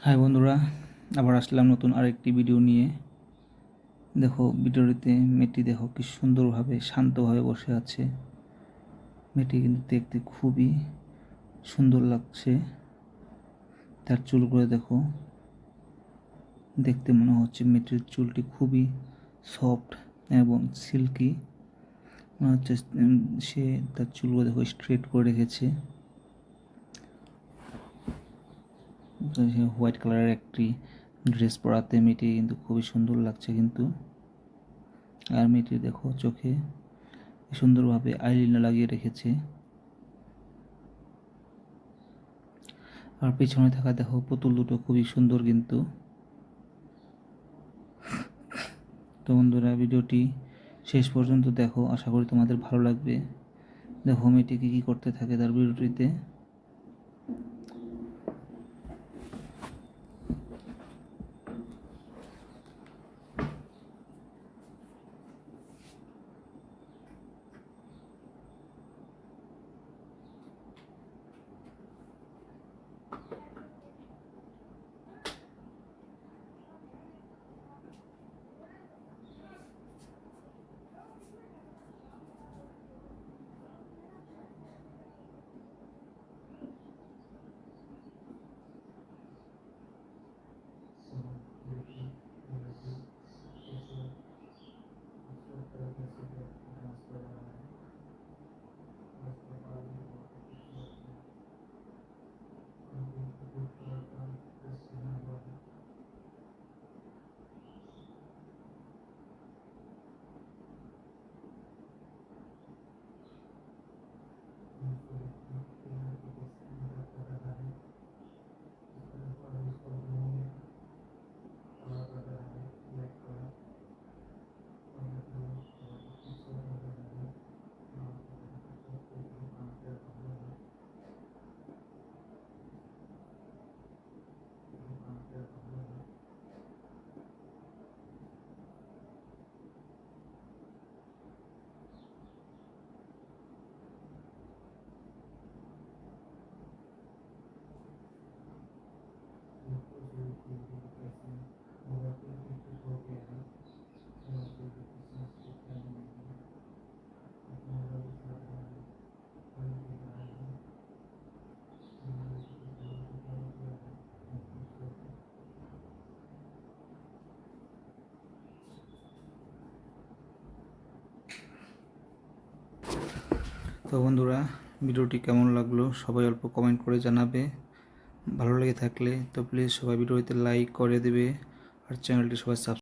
High বন্ধুরা, আবার আসলাম নতুন আরেকটি ভিডিও নিয়ে। দেখো ভিডিওটিতে মেয়েটি দেখো কি সুন্দরভাবে শান্তভাবে বসে আছে। মেয়েটি কিন্তু দেখতে খুবই সুন্দর লাগছে। তার চুলগুলো দেখো, দেখতে মনে হচ্ছে মেয়েটির চুলটি খুবই সফট এবং সিল্কি। মনে হচ্ছে সে তার চুলগুলো দেখো স্ট্রেট করে রেখেছে। হোয়াইট কালারের একটি ড্রেস পরাতে মেয়েটি কিন্তু খুবই সুন্দর লাগছে কিন্তু। আর মেয়েটি দেখো চোখে সুন্দরভাবে আইলাইনার লাগিয়ে রেখেছে। আর পেছনে থাকা দেখো পুতুল দুটো খুবই সুন্দর কিন্তু। তো বন্ধুরা, ভিডিওটি শেষ পর্যন্ত দেখো, আশা করি তোমাদের ভালো লাগবে। দেখো মেয়েটি কী করতে থাকে তার ভিডিওটিতে। তো বন্ধুরা, ভিডিওটি কেমন লাগলো সবাই অল্প কমেন্ট করে জানাবে। ভালো লেগে থাকলে তো প্লিজ সবাই ভিডিওতে লাইক করে দেবে, আর চ্যানেলটি সবাই সাবস্ক্রাইব